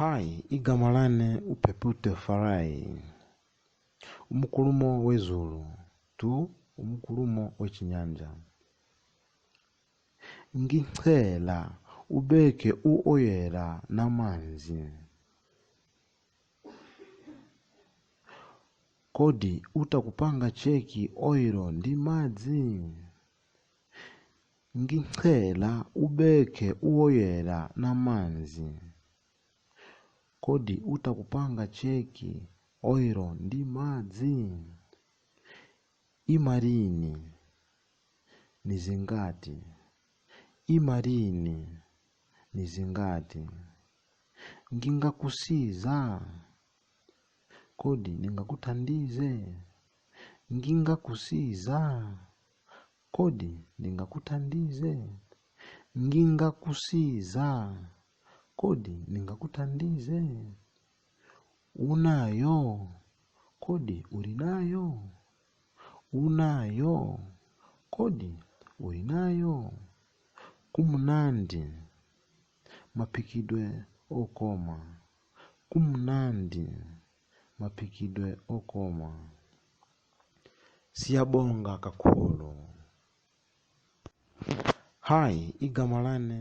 Hayi igama lane uphepute farai umukulumo wezulu tu umukulumo wechinyanja ngichela ubeke uoyera namanzi kodi utakupanga cheki oiro ndi madzi ngichela ubeke uoyera namanzi kodi utakupanga cheki oiro ndi madzi imarini nizingati imarini nizingati ngingakusiza kodi ningakuthandize ngingakusiza kodi ningakuthandize ngingakusiza kodi ningakuthandize unayo kodi urinayo unayo kodi urinayo kumunandi mapikidwe okoma kumunandi mapikidwe okoma siyabonga kakhulu. Hayi igama lane